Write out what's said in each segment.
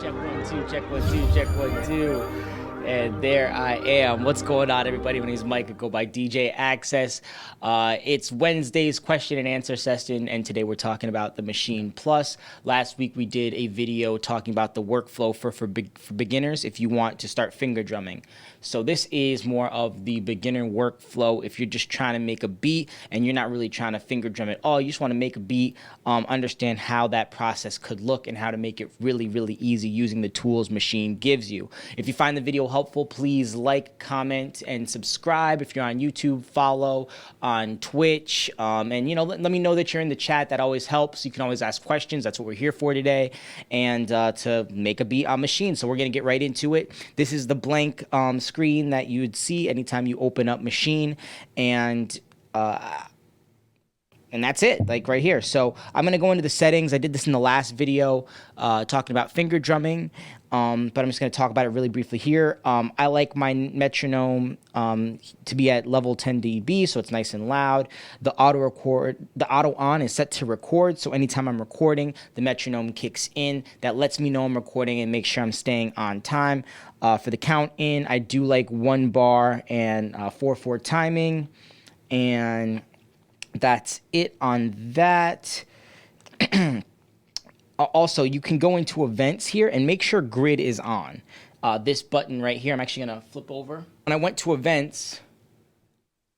Check one, two, check one, two, check one, two. And there I am. What's going on, everybody? My name is Mike. I go by DJ Access. It's Wednesday's question and answer session, and today we're talking about the Maschine Plus. Last week we did a video talking about the workflow for beginners if you want to start finger drumming. So this is more of the beginner workflow if you're just trying to make a beat and you're not really trying to finger drum at all. You just want to make a beat, understand how that process could look and how to make it really, really easy using the tools Maschine gives you. If you find the video helpful, please like, comment, and subscribe. If you're on YouTube, follow on Twitch, and let me know that you're in the chat. That always helps. You can always ask questions. That's what we're here for today, and to make a beat on Maschine. So we're gonna get right into it. This is the blank screen that you would see anytime you open up Maschine, and that's it, like right here. So I'm going to go into the settings. I did this in the last video talking about finger drumming, but I'm just going to talk about it really briefly here. I like my metronome to be at level 10 dB, so it's nice and loud. The auto on is set to record, so anytime I'm recording, the metronome kicks in. That lets me know I'm recording and make sure I'm staying on time. For the count in, I do like 1 bar and 4/4 timing, and that's it on that. Also, you can go into events here and make sure grid is on. This button right here, I'm actually going to flip over. When I went to events,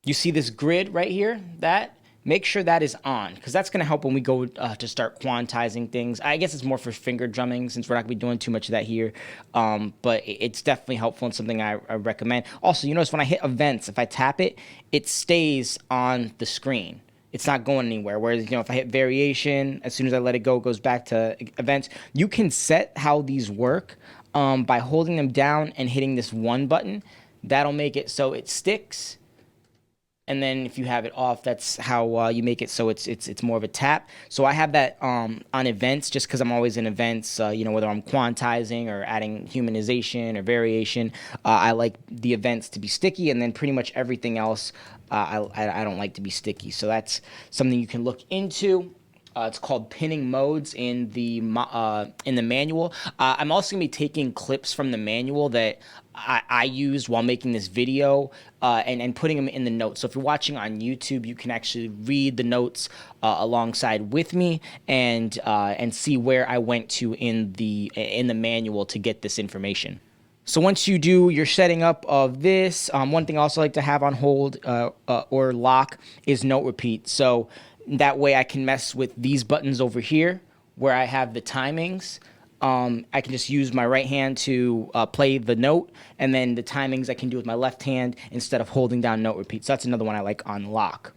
you see this grid right here, make sure that is on, because that's going to help when we go to start quantizing things. I guess it's more for finger drumming since we're not going to be doing too much of that here, but it's definitely helpful and something I recommend. Also, you notice when I hit events, if I tap it, it stays on the screen. It's not going anywhere. Whereas, if I hit variation, as soon as I let it go, it goes back to events. You can set how these work by holding them down and hitting this 1 button. That'll make it so it sticks. And then if you have it off, that's how you make it so it's more of a tap. So I have that on events just because I'm always in events, whether I'm quantizing or adding humanization or variation. I like the events to be sticky, and then pretty much everything else I don't like to be sticky. So that's something you can look into. It's called pinning modes in the manual. I'm also going to be taking clips from the manual that I used while making this video and putting them in the notes. So if you're watching on YouTube, you can actually read the notes alongside with me and see where I went to in the manual to get this information. So once you do your setting up of this, one thing I also like to have on hold or lock is note repeat. So that way I can mess with these buttons over here where I have the timings. I can just use my right hand to play the note, and then the timings I can do with my left hand instead of holding down note repeat. So that's another one I like on lock.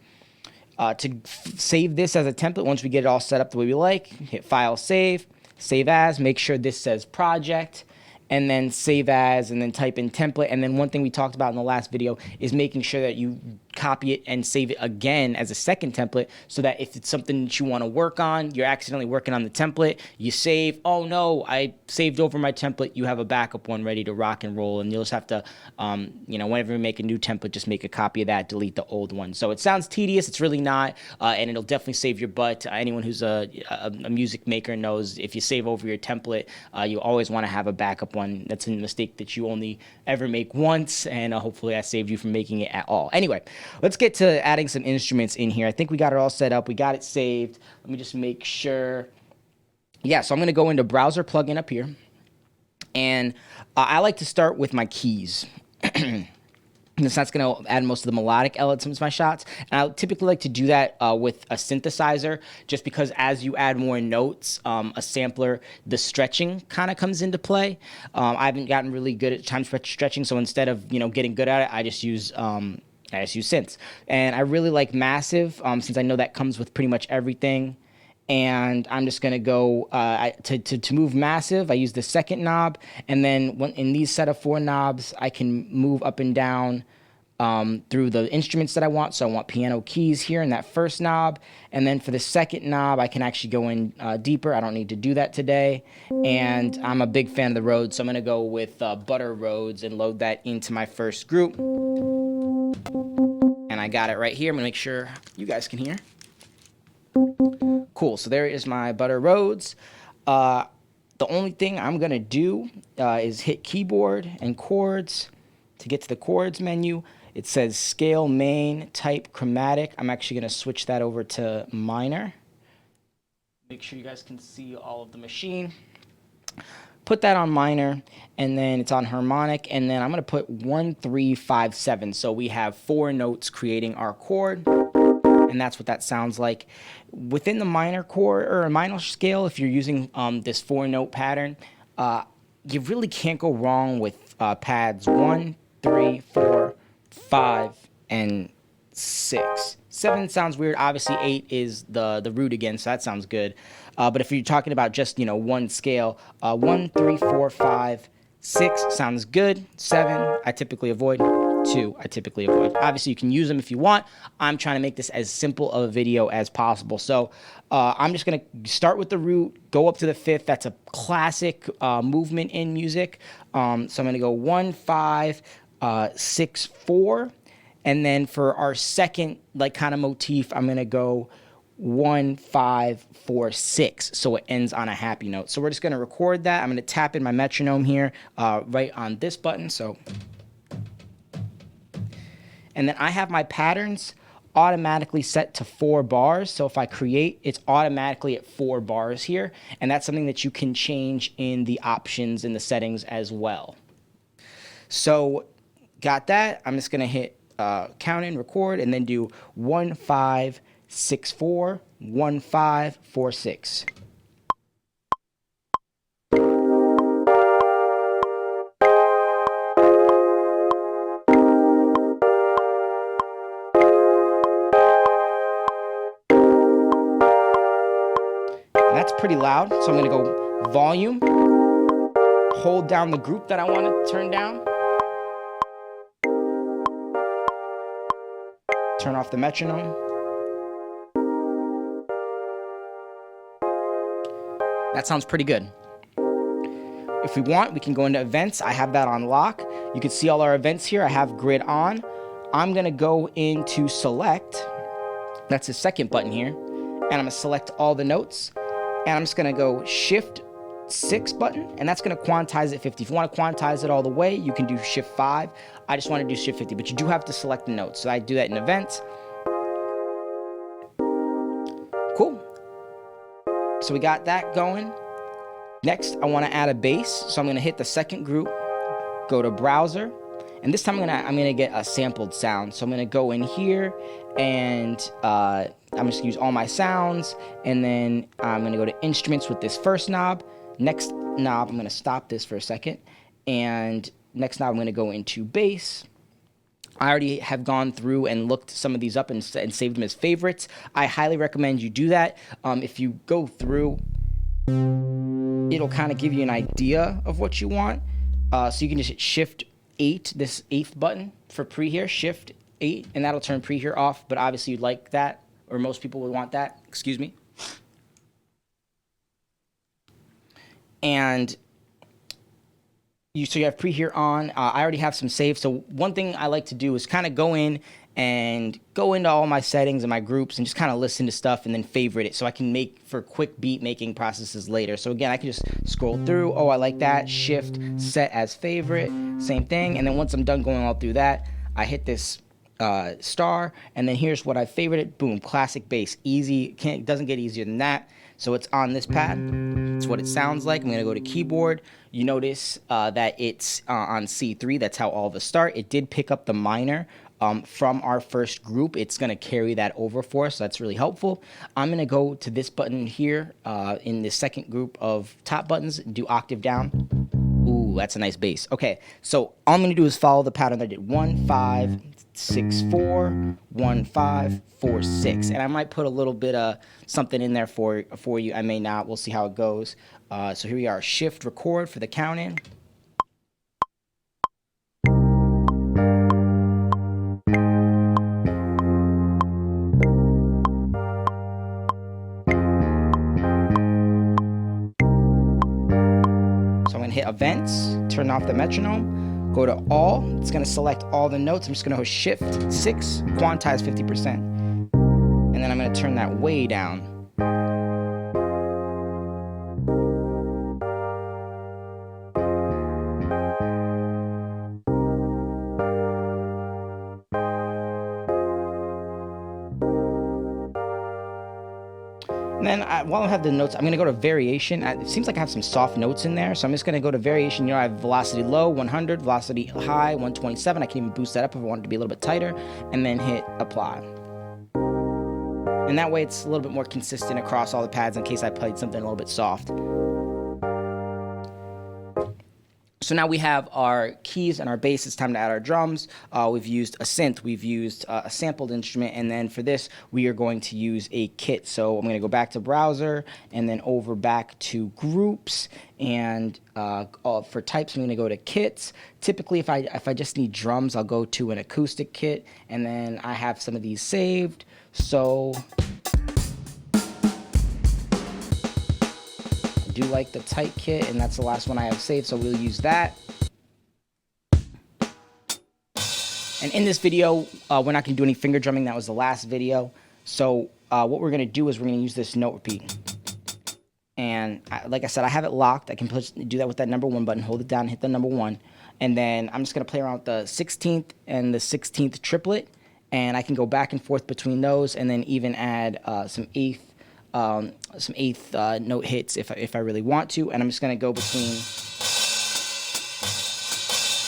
To save this as a template, once we get it all set up the way we like, hit File, Save, Save As, make sure this says Project, and then Save As, and then type in template. And then one thing we talked about in the last video is making sure that you copy it and save it again as a second template, so that if it's something that you want to work on, you're accidentally working on the template, you save, oh no, I saved over my template, you have a backup one ready to rock and roll, and you'll just have to, whenever you make a new template, just make a copy of that, delete the old one. So it sounds tedious, it's really not, and it'll definitely save your butt. Anyone who's a music maker knows if you save over your template, you always want to have a backup one. That's a mistake that you only ever make once, and hopefully I saved you from making it at all. Anyway, let's get to adding some instruments in here. I think we got it all set up. We got it saved. Let me just make sure. Yeah, so I'm going to go into Browser Plugin up here. And I like to start with my keys. That's going to add most of the melodic elements to my shots. And I typically like to do that with a synthesizer, just because as you add more notes, a sampler, the stretching kind of comes into play. I haven't gotten really good at time stretching, so instead of getting good at it, I just use synths. And I really like Massive, since I know that comes with pretty much everything. And I'm just going to go to move Massive. I use the second knob, and then in these set of 4 knobs, I can move up and down through the instruments that I want. So I want piano keys here in that first knob, and then for the second knob, I can actually go in deeper. I don't need to do that today, and I'm a big fan of the Rhodes, so I'm going to go with Butter Rhodes and load that into my first group. And I got it right here. I'm going to make sure you guys can hear. Cool, so there is my Butter Rhodes. The only thing I'm gonna do is hit keyboard and chords to get to the chords menu. It says scale, main, type, chromatic. I'm actually gonna switch that over to minor. Make sure you guys can see all of the machine. Put that on minor, and then it's on harmonic, and then I'm gonna put 1, 3, 5, 7. So we have 4 notes creating our chord, and that's what that sounds like. Within the minor chord or a minor scale, if you're using this 4-note pattern, you really can't go wrong with pads 1, 3, 4, 5, and 6. 7 sounds weird. Obviously, 8 is the root again, so that sounds good. But if you're talking about just, one scale, 1, 3, 4, 5, 6 sounds good. 7, I typically avoid. 2, I typically avoid. Obviously, you can use them if you want. I'm trying to make this as simple of a video as possible. So I'm just going to start with the root, go up to the 5th. That's a classic movement in music. So I'm going to go 1, 5, 6, 4. And then for our second kind of motif, I'm going to go 1, 5, 4, 6. So it ends on a happy note. So we're just going to record that. I'm going to tap in my metronome here right on this button. So, and then I have my patterns automatically set to 4 bars. So if I create, it's automatically at 4 bars here. And that's something that you can change in the options in the settings as well. So got that. I'm just going to hit count in, record, and then do 1, 5, 6, 4, 1, 5, 4, 6. That's pretty loud, so I'm going to go volume, hold down the group that I want to turn down, turn off the metronome. That sounds pretty good. If we want, we can go into events. I have that on lock. You can see all our events here. I have grid on. I'm going to go into select. That's the second button here. And I'm going to select all the notes. And I'm just going to go shift 6 button, and that's going to quantize it 50. If you want to quantize it all the way, you can do shift 5. I just want to do shift 50, but you do have to select the notes. So I do that in events. Cool. So we got that going. Next, I want to add a bass. So I'm going to hit the second group, go to browser, and this time I'm going to get a sampled sound. So I'm going to go in here, and I'm just going to use all my sounds, and then I'm going to go to instruments with this first knob. Next knob, I'm going to stop this for a second, and next knob I'm going to go into bass. I already have gone through and looked some of these up and saved them as favorites. I highly recommend you do that. If you go through, it'll kind of give you an idea of what you want. So you can just hit shift 8, this 8th button for pre here, shift 8, and that'll turn pre here off, but obviously you'd like that, or most people would want that, excuse me. And so you have pre here on. I already have some saved. So one thing I like to do is kind of go in and go into all my settings and my groups and just kind of listen to stuff and then favorite it so I can make for quick beat making processes later. So again, I can just scroll through. Oh, I like that. Shift, set as favorite, same thing. And then once I'm done going all through that, I hit this star, and then here's what I favorited. Boom, classic bass. Easy, doesn't get easier than that. So it's on this pad. It's what it sounds like. I'm going to go to keyboard. You notice that it's on C3. That's how all of us start. It did pick up the minor from our first group. It's going to carry that over for us. So that's really helpful. I'm going to go to this button here in the second group of top buttons, do octave down. Ooh, that's a nice bass. Okay, so all I'm going to do is follow the pattern that I did. 1, 5, 6, 4, 1, 5, 4, 6. And I might put a little bit of something in there for you. I may not. We'll see how it goes. So here we are. Shift record for the count in. So I'm going to hit events, turn off the metronome, go to all. It's going to select all the notes. I'm just going to go shift 6, quantize 50%. And then I'm going to turn that way down. And then while I have the notes, I'm going to go to variation. It seems like I have some soft notes in there, so I'm just going to go to variation. You know, I have velocity low, 100, velocity high, 127. I can even boost that up if I want it to be a little bit tighter, and then hit apply. And that way it's a little bit more consistent across all the pads in case I played something a little bit soft. So now we have our keys and our bass. It's time to add our drums. We've used a synth. We've used a sampled instrument. And then for this, we are going to use a kit. So I'm going to go back to browser and then over back to groups. And for types, I'm going to go to kits. Typically, if I just need drums, I'll go to an acoustic kit. And then I have some of these saved. So do like the tight kit, and that's the last one I have saved, so we'll use that. And in this video, we're not going to do any finger drumming. That was the last video. So what we're going to do is we're going to use this note repeat. And like I said, I have it locked. I can do that with that number 1 button. Hold it down, hit the number 1. And then I'm just going to play around with the 16th and the 16th triplet. And I can go back and forth between those, and then even add some eighth note hits if I really want to. And I'm just going to go between,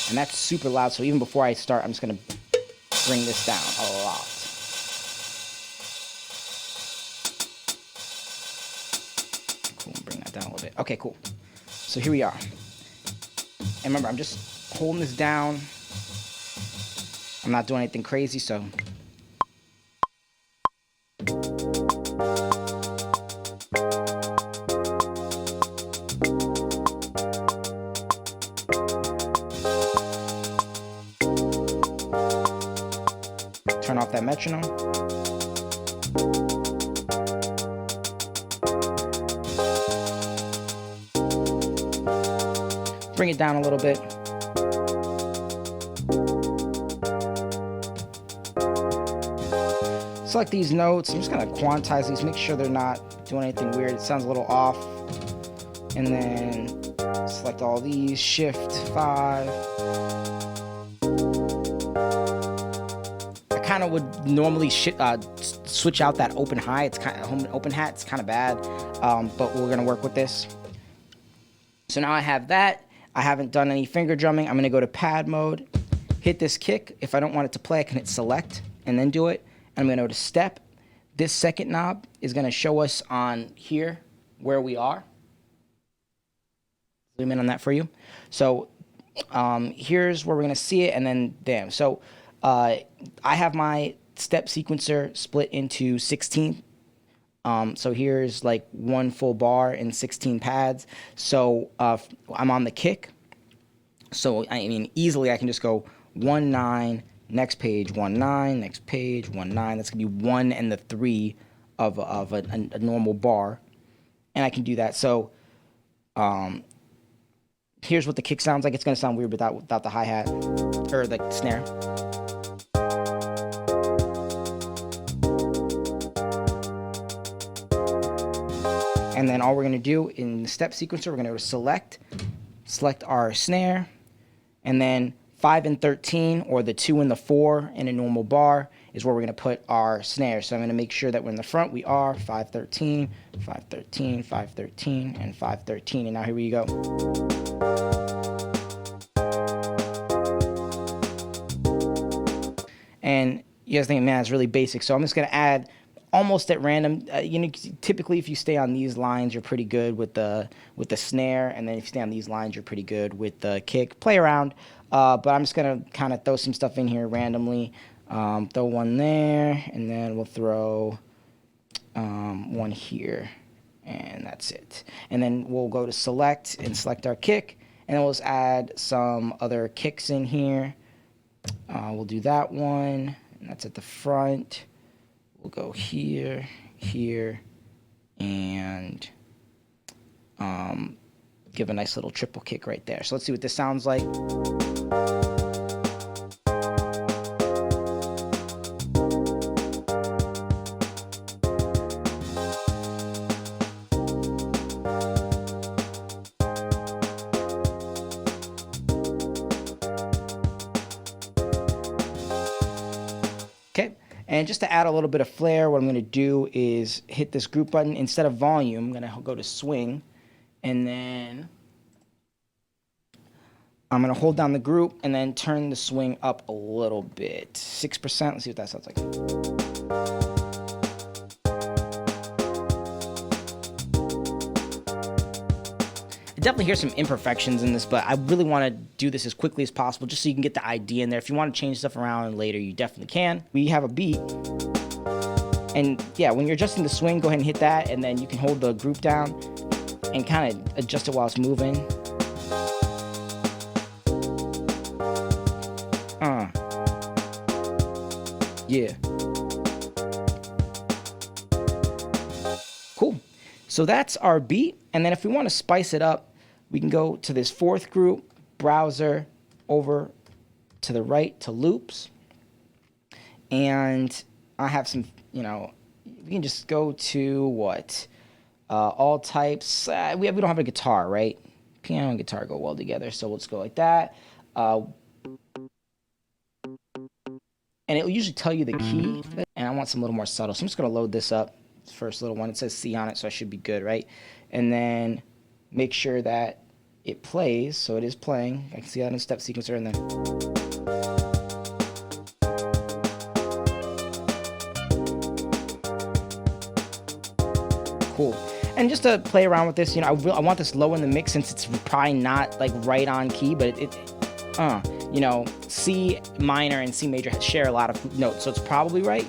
and that's super loud, so even before I start, I'm just going to bring this down a lot. Cool, bring that down a little bit. Okay, cool. So here we are. And remember, I'm just holding this down. I'm not doing anything crazy, so. Turn off that metronome. Bring it down a little bit. Select these notes. I'm just going to quantize these, make sure they're not doing anything weird. It sounds a little off. And then select all these, shift 5. I kind of would normally switch out that open high. It's kind of open hat. It's kind of bad, but we're going to work with this. So now I have that. I haven't done any finger drumming. I'm going to go to pad mode, hit this kick. If I don't want it to play, I can hit select and then do it. I'm going to go to step. This second knob is going to show us on here where we are. Zoom in on that for you. So here's where we're going to see it, and then damn. So I have my step sequencer split into 16. So here's like 1 full bar and 16 pads. So I'm on the kick. So I mean, easily I can just go 1 9. Next page 1 9, next page 1 9. That's gonna be 1 and the 3 of a normal bar, and I can do that. So here's what the kick sounds like. It's gonna sound weird without the hi-hat or the snare. And then all we're gonna do in the step sequencer, we're gonna go to select our snare, and then 5 and 13, or the 2 and the 4 in a normal bar, is where we're going to put our snare. So I'm going to make sure that we're in the front. We are 5 13, 5 13, 5 13, and 5 13. And now here we go. And you guys think, man, it's really basic. So I'm just going to add almost at random. You know, typically if you stay on these lines, you're pretty good with the snare, and then if you stay on these lines, you're pretty good with the kick. Play around. But I'm just going to kind of throw some stuff in here randomly. Throw one there, and then we'll throw one here, and that's it. And then we'll go to select and select our kick, and then we'll just add some other kicks in here. We'll do that one, and that's at the front. We'll go here, here, and give a nice little triple kick right there. So let's see what this sounds like. Okay, And just to add a little bit of flair, what I'm going to do is hit this group button. Instead of volume, I'm going to go to swing, and then I'm going to hold down the group and then turn the swing up a little bit. 6%. Let's see what that sounds like. I definitely hear some imperfections in this, but I really want to do this as quickly as possible just so you can get the idea in there. If you want to change stuff around later, you definitely can. We have a beat. And yeah, when you're adjusting the swing, go ahead and hit that, and then you can hold the group down and kind of adjust it while it's moving. Yeah. Cool. So that's our beat. And then if we want to spice it up, we can go to this fourth group, browser, over to the right to loops. And I have some, you know, we can just go to what? All types. We don't have a guitar, right? Piano and guitar go well together. So let's go like that. And it'll usually tell you the key, and I want some a little more subtle. So I'm just gonna load this up. This first little one, it says C on it, so I should be good, right? And then make sure that it plays, so it is playing. I can see that in the step sequencer, and then cool. And just to play around with this, you know, I want this low in the mix since it's probably not like right on key, but you know, C minor and C major share a lot of notes, so it's probably right.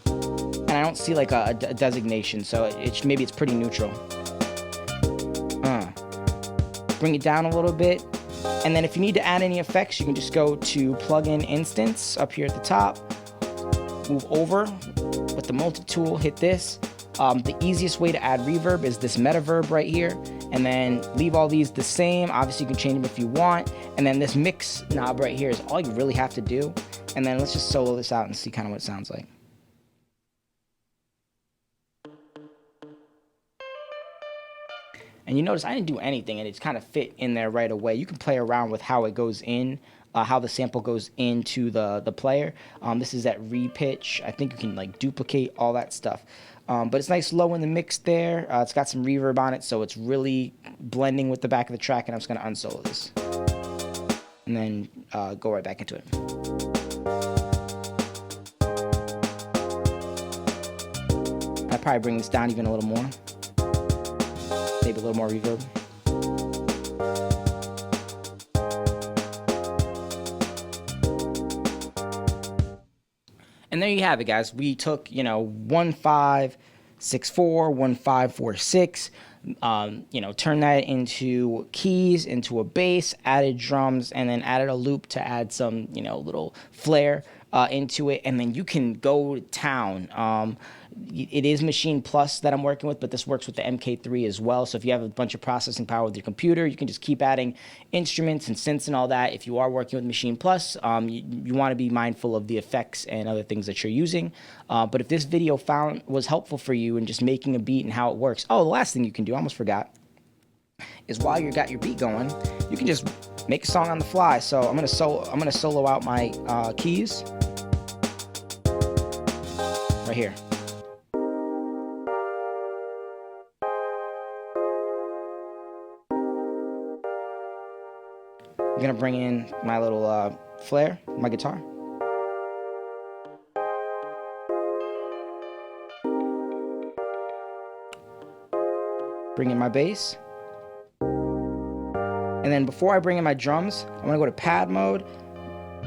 And I don't see like a designation, so maybe it's pretty neutral. Bring it down a little bit, and then if you need to add any effects, you can just go to plugin instance up here at the top, move over with the multi-tool, hit this. The easiest way to add reverb is this metaverb right here, and then leave all these the same. Obviously, you can change them if you want, and then this mix knob right here is all you really have to do. And then let's just solo this out and see kind of what it sounds like. And you notice I didn't do anything, and it's kind of fit in there right away. You can play around with how it goes in, how the sample goes into the player. This is at re-pitch. I think you can like duplicate all that stuff. But it's nice low in the mix there. It's got some reverb on it, so it's really blending with the back of the track, and I'm just going to unsolo this. And then go right back into it. I'd probably bring this down even a little more. Maybe a little more reverb. And there you have it, guys. We took, you know, 1564, 1546, you know, turned that into keys, into a bass, added drums, and then added a loop to add some, you know, little flair into it. And then you can go to town. It is Maschine Plus that I'm working with, but this works with the MK3 as well. So if you have a bunch of processing power with your computer, you can just keep adding instruments and synths and all that. If you are working with Maschine Plus, you want to be mindful of the effects and other things that you're using. But if this video was helpful for you in just making a beat and how it works. Oh, the last thing you can do, I almost forgot, is while you got your beat going, you can just make a song on the fly. So I'm gonna solo out my keys right here. I'm gonna bring in my little flare, my guitar. Bring in my bass. And then before I bring in my drums, I'm gonna go to pad mode,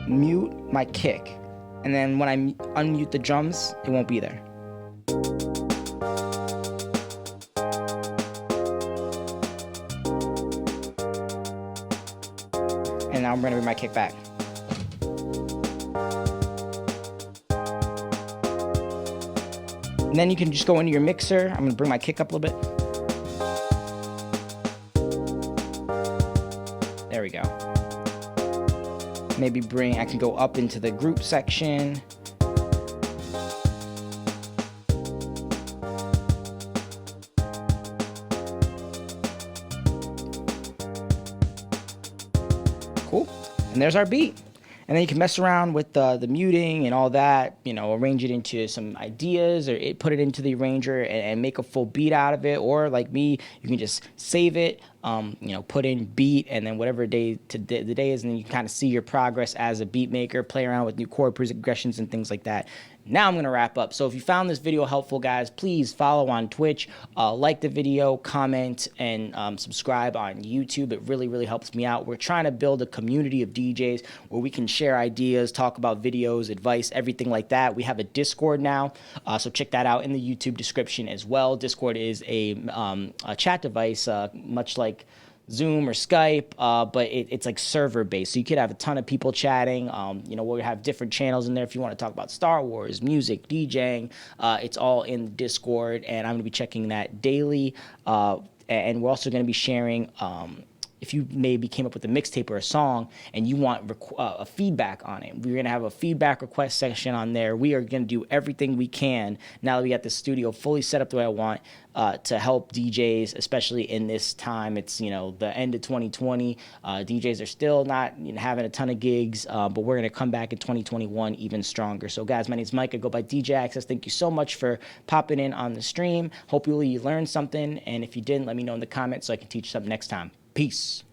mute my kick. And then when I unmute the drums, it won't be there. And now I'm gonna bring my kick back. And then you can just go into your mixer. I'm gonna bring my kick up a little bit. There we go. Maybe I can go up into the group section. Cool. And there's our beat. And then you can mess around with the muting and all that, you know, arrange it into some ideas, or put it into the arranger and make a full beat out of it. Or like me, you can just save it, you know, put in beat, and then whatever the day is, and then you can kind of see your progress as a beat maker, play around with new chord progressions and things like that. Now I'm going to wrap up. So if you found this video helpful, guys, please follow on Twitch, like the video, comment, and subscribe on YouTube. It really, really helps me out. We're trying to build a community of DJs where we can share ideas, talk about videos, advice, everything like that. We have a Discord now, so check that out in the YouTube description as well. Discord is a chat device, much like Zoom or Skype, but it's like server based, so you could have a ton of people chatting. You know, we'll have different channels in there if you want to talk about Star Wars, music, DJing. It's all in Discord, and I'm going to be checking that daily. And we're also going to be sharing, if you maybe came up with a mixtape or a song and you want a feedback on it, we're going to have a feedback request section on there. We are going to do everything we can, now that we got the studio fully set up the way I want, to help DJs, especially in this time. It's, you know, the end of 2020. DJs are still not, you know, having a ton of gigs, but we're going to come back in 2021 even stronger. So, guys, my name's Mike. I go by DJ Access. Thank you so much for popping in on the stream. Hopefully you learned something, and if you didn't, let me know in the comments so I can teach you something next time. Peace.